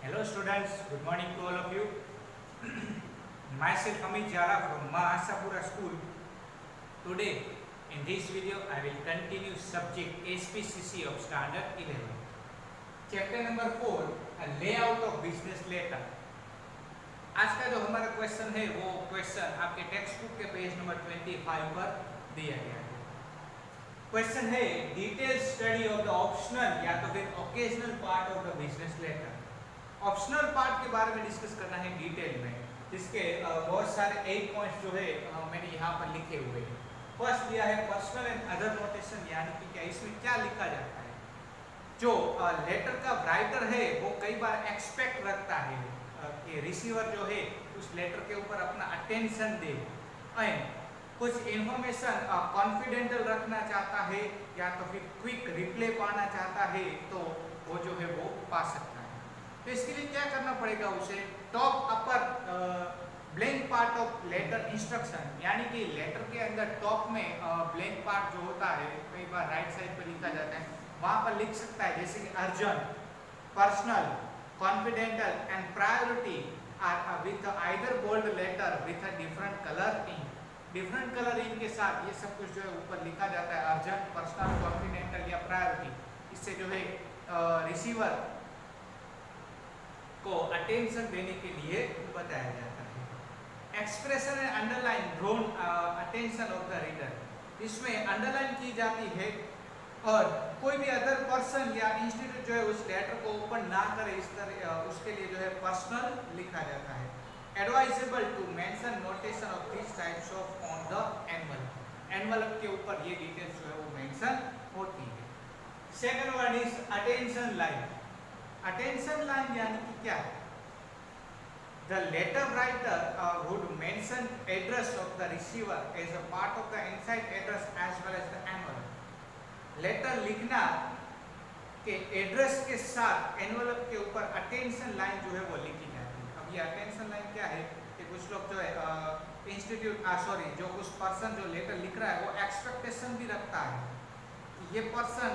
Hello students, good morning to all of you. Myself Amit Jara from Mahasapura School. Today in this video I will continue subject SPCC of standard 11. Chapter number 4, a layout of business letter. आज का जो हमारा question है वो question आपके textbook के page number 25 पर दिया गया है. क्वेश्चन है detail study of the optional या तो फिर occasional part of the business letter. Optional part के बारे में डिस्कस करना है डिटेल में, जिसके बहुत सारे 8 पॉइंट्स जो है मैंने यहाँ पर लिखे हुए हैं. फर्स्ट दिया है पर्सनल एंड अदर नोटेशन, यानी कि क्या इसमें क्या लिखा जाता है. जो लेटर का राइटर है वो कई बार एक्सपेक्ट रखता है कि रिसीवर जो है उस लेटर के ऊपर अपना अटेंशन दे एंड कुछ इंफॉर्मेशन कॉन्फिडेंशियल रखना चाहता है या तो फिर क्विक रिप्लाई पाना चाहता है, तो वो जो है वो पा सकता है. तो इसके लिए क्या करना पड़ेगा उसे, top upper blank part of letter instruction, यानी कि लेटर के अंदर टॉप में ब्लैंक पार्ट जो होता है कई बार राइट साइड पे लिखा जाता है, वहां पर लिख सकता है जैसे कि urgent, personal, confidential and priority are with either bold letter with a different colour ink. Different colour ink के साथ ये सब कुछ जो है ऊपर लिखा जाता है, अर्जेंट, पर्सनल, कॉन्फिडेंशियल या प्रायोरिटी. इससे जो है रिसीवर को अटेंशन देने के लिए बताया जाता है. Expression and underline drone attention of the reader. इसमें अंडरलाइन की जाती है और कोई भी अदर पर्सन या इंस्टीट्यूट जो है उस लेटर को ओपन ना करे, इस तरह उसके लिए जो है पर्सनल लिखा जाता है. Advisable to mention notation of this types of on the envelope. Envelope के ऊपर ये डिटेल्स जो है वो मेंशन होती है. Second word is attention line. Attention line यानी कि क्या है, the letter writer would mention address of the receiver as a part of the inside address as well as the envelope. Letter लिखना के एड्रेस के साथ एनवलप के ऊपर अटेंशन लाइन जो है वो लिखी जाती है. अब ये अटेंशन लाइन क्या है कि कुछ लोग जो है इंस्टीट्यूट जो उस पर्सन जो लेटर लिख रहा है वो एक्सपेक्टेशन भी रखता है कि ये पर्सन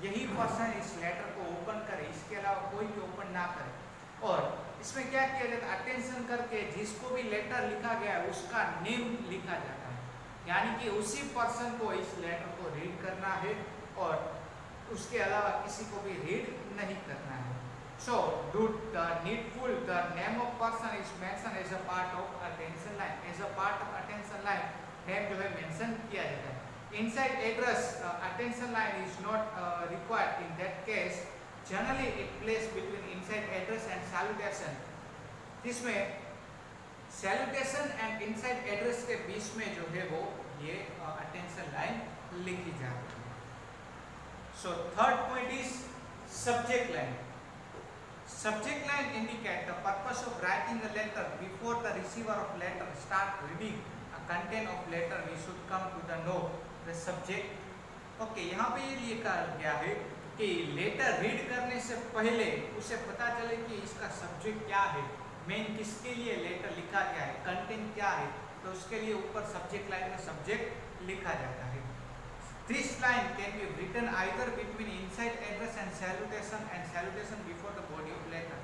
यही पर्सन इस लेटर को ओपन करे, इसके अलावा कोई भी ओपन ना करे. और इसमें क्या किया जाता है, अटेंशन करके जिसको भी लेटर लिखा गया है उसका नेम लिखा जाता है, यानी कि उसी पर्सन को इस लेटर को रीड करना है और उसके अलावा किसी को भी रीड नहीं करना है. So do the needful the name of person is mention as a part of attention line. As a part of attention line name जो है मेंशन किया जाता है. Inside address attention line is not required in that case. Generally it plays between inside address and salutation. इसमें salutation and inside address के बीच में जो है वो ये attention line लिखी जाती है. So third point is subject line. Subject line indicate the purpose of writing the letter. Before the receiver of letter start reading a content of letter, we should come to the know the subject. Okay, यहाँ पे ये लिखा गया है कि letter read करने से पहले उसे पता चले कि इसका सब्जेक्ट क्या है, मेन किसके लिए लेटर लिखा गया है, कंटेंट क्या है, तो उसके लिए ऊपर सब्जेक्ट लाइन में सब्जेक्ट लिखा जाता है. This line can be written either between inside address and salutation before the body of letter.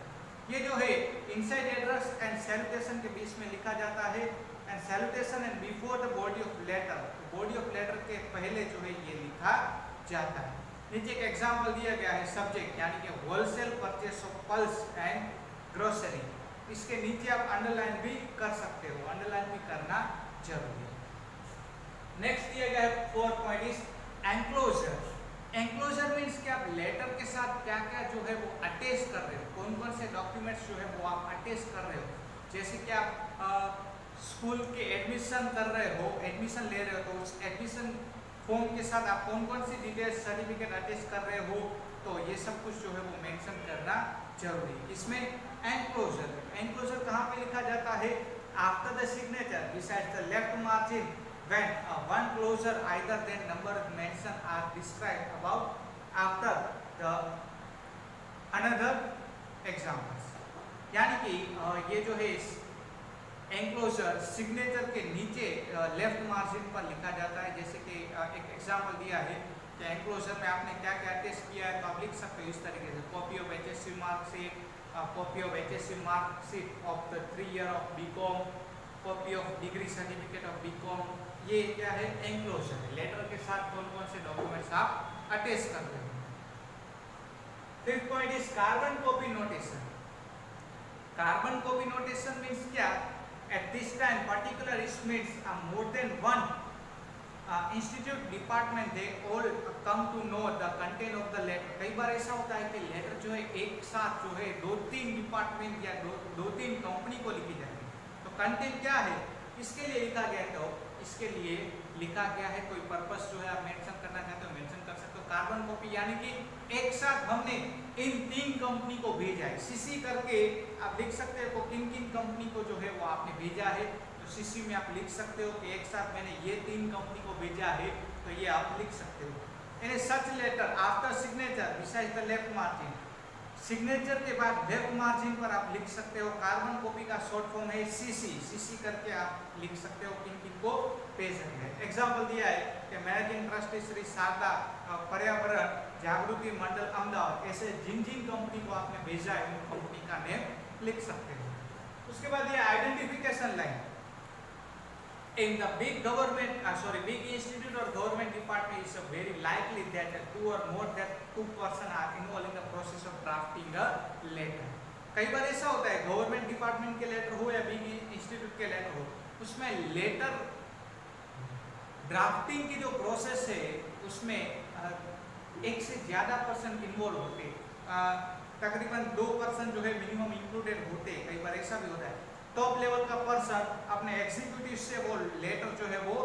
ये जो है इनसाइड एड्रेस एंड सैल्यूटेशन के बीच में लिखा जाता है and salutation and before the body of letter. Body of letter के पहले जो है ये लिखा जाता है. नीचे एक एग्जांपल दिया गया है सब्जेक्ट, यानी कि wholesale purchase of pulse and grocery. इसके नीचे आप अंडरलाइन भी कर सकते हो, अंडरलाइन भी करना जरूरी है. नेक्स्ट दिया गया है fourth point is enclosure. Enclosure means कि आप लेटर के साथ क्या क्या जो है वो अटैच कर रहे हो, कौन कौन से डॉक्यूमेंट्स जो है वो आप अटैच कर रहे हो. जैसे कि आप स्कूल के एडमिशन कर रहे हो, एडमिशन ले रहे हो, तो उस एडमिशन फॉर्म के साथ आप कौन कौन सी डिटेल्स सर्टिफिकेट अटैच कर रहे हो, तो ये सब कुछ जो है वो मेंशन करना जरूरी है. इसमें एनक्लोजर, एनक्लोजर कहाँ पे लिखा जाता है, after the signature beside the left margin when one closure either then number mention or described about after the another examples. यानी कि ये जो है एंक्लोजर सिग्नेचर के नीचे लेफ्ट मार्जिन पर लिखा जाता है. जैसे कि एक एग्जांपल दिया है कि एंक्लोजर में आपने क्या क्या अटैच किया है, तो आप लिख सकते हो इस तरीके से, copy of HSC marksheet, copy of HSC mark sheet of the 3 year of BCom, copy of degree certificate of BCom, ये क्या है एंक्लोजर है। लेटर के साथ कौन कौन से डॉक्यूमेंट्स आप अटैच कर रहे हैं। Fifth point is carbon copy notation. Carbon copy notation means क्या, at this time particular means more than one institute department they all come to know the content of the letter. कई बार ऐसा होता है कि लेटर जो है एक साथ जो है 2-3 डिपार्टमेंट या 2-3 कंपनी को लिखी जाती है। कंटेंट क्या है, इसके लिए लिखा गया है, तो इसके लिए लिखा गया है, कोई पर्पस जो है आप मेंशन करना चाहते हो मेंशन कर सकते हो। कार्बन कॉपी यानी कि एक साथ हमने इन 3 कंपनी को भेजा है, सीसी करके आप लिख सकते हो किन किन कंपनी को जो है वो आपने भेजा है, तो सीसी में आप लिख सकते हो कि एक साथ मैंने ये 3 कंपनी को भेजा है, तो ये आप लिख सकते हो। In such letter after signature beside the left margin, signature के बाद लेफ्ट मार्जिन पर आप लिख सकते हो। कार्बन कॉपी का शॉर्ट फॉर्म है सीसी, सीसी करके आप लिख सकते हो किन किन को भेजना है। एग्जांपल दिया है कि मैनेजिंग ट्रस्टी श्री शारदा पर्यावरण जागृति मंडल अहमदाबाद, ऐसे जिन जिन कंपनी को आपने भेजा है उन कंपनी का नेम लिख सकते हो। उसके बाद ये identification line, in the big big institute or government department is very likely that 2 or more than 2 person are involved in the process of drafting a letter। कई बार ऐसा होता है गवर्नमेंट डिपार्टमेंट के लेटर हो या बिग इंस्टीट्यूट के letter हो, उसमें लेटर ड्राफ्टिंग की जो प्रोसेस है उसमें एक से ज्यादा पर्सन इन्वॉल्व होते, तकरीबन 2 पर्सन जो है मिनिमम इंक्लूडेड होते। कई बार ऐसा भी होता है टॉप लेवल का पर्सन अपने एग्जीक्यूटिव से वो लेटर जो है वो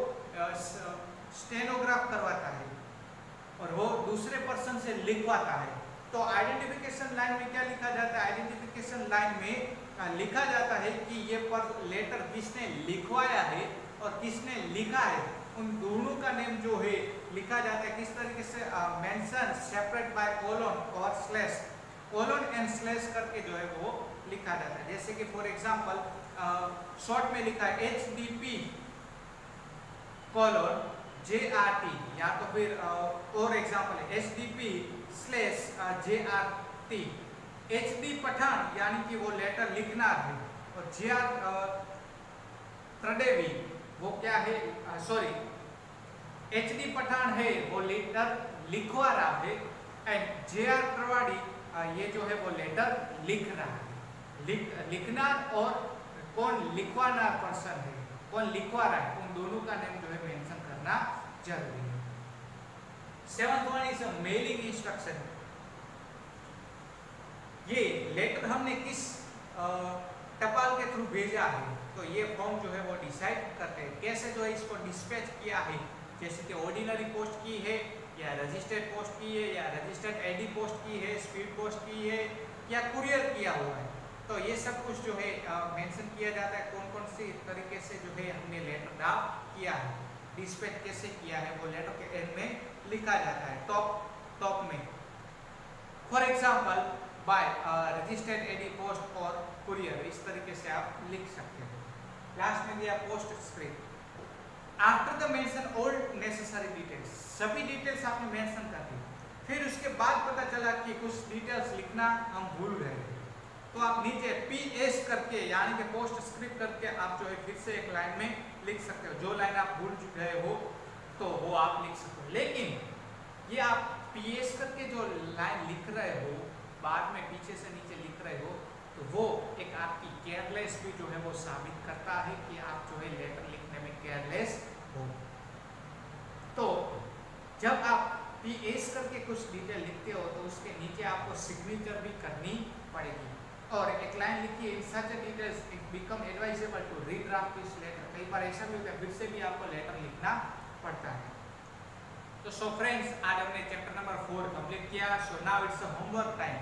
स्टेनोग्राफ करवाता है और वो दूसरे पर्सन से लिखवाता है। तो आइडेंटिफिकेशन लाइन में क्या लिखा जाता है, आइडेंटिफिकेशन लाइन में लिखा जाता है कि ये लेटर किसने लिखवाया है और किसने लिखा है, उन दोनों का नेम जो है लिखा जाता है। किस तरीके से मेंशन सेपरेट बाय कोलन और स्लैश, कोलन एंड स्लैश करके जो है वो लिखा जाता है। जैसे कि फॉर एग्जांपल शॉर्ट में लिखा है HDP कोलन JRT, या तो फिर और एग्जांपल है HDP स्लैश JRT। HD पठान यानी कि वो लेटर लिखना है और JR त्रिदेवी वो क्या है, HD पठान है वो लेटर लिखवा रहा है एंड JR प्रवाड़ी ये जो है वो लेटर लिख रहा है। लिखना और कौन लिखवाना पर्सन है, कौन लिखवा रहा है, उन दोनों का नेम जो है मेंशन करना जरूरी है। 7th one is mailing instruction. ये लेटर हमने किस टपाल के थ्रू भेजा है, तो ये फॉर्म जो है वो डिसाइड करते हैं। कैसे जो है इसको डिस्पैच किया है, जैसे कि ऑर्डिनरी पोस्ट की है या रजिस्टर्ड पोस्ट की है या रजिस्टर्ड एडी पोस्ट की है, स्पीड पोस्ट की है या कुरियर किया हुआ है, तो ये सब कुछ जो है मेंशन किया जाता है। कौन कौन सी तरीके से जो है हमने लेटर ड्राफ्ट किया है, डिस्पैच कैसे किया है, वो लेटर के एंड में लिखा जाता है टॉप में। For example by registered AD post और कुरियर, इस तरीके से आप लिख सकते हैं। लास्ट में दिया post script. After the mention all necessary details, सभी डिटेल्स आपने मेंशन कर दी, फिर उसके बाद पता चला कि कुछ डिटेल्स लिखना हम भूल गए, तो आप नीचे PS करके यानी कि पोस्ट स्क्रिप्ट करके आप जो है फिर से एक लाइन में लिख सकते हो। जो लाइन आप भूल गए हो तो वो आप लिख सकते हो, लेकिन ये आप PS करके जो लाइन लिख रहे हो बाद में पीछे से नीचे लिख रहे हो, तो वो एक आपकी केयरलेस भी जो है वो साबित करता है कि आप जो है लेटर लिखने में केयरलेस हो। तो जब आप PS करके कुछ डिटेल लिखते हो तो उसके नीचे आपको सिग्नेचर भी करनी पड़ेगी और एक लाइन लिखी है, such details it become advisable to redraft this letter. कई बार ऐसा भी होता है फिर से भी आपको लेटर लिखना पड़ता है। तो सो फ्रेंड्स, आज हमने चैप्टर नंबर 4 कंप्लीट किया। So now it's a homework time.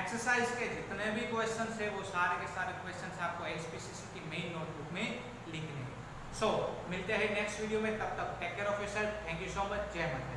Exercise के जितने भी क्वेश्चंस है वो सारे के सारे क्वेश्चंस आपको HPCC की मेन नोटबुक में लिखने हैं। सो मिलते हैं नेक्स्ट वीडियो में, तब तक take care of yourself. Thank you so much. जय माता दी।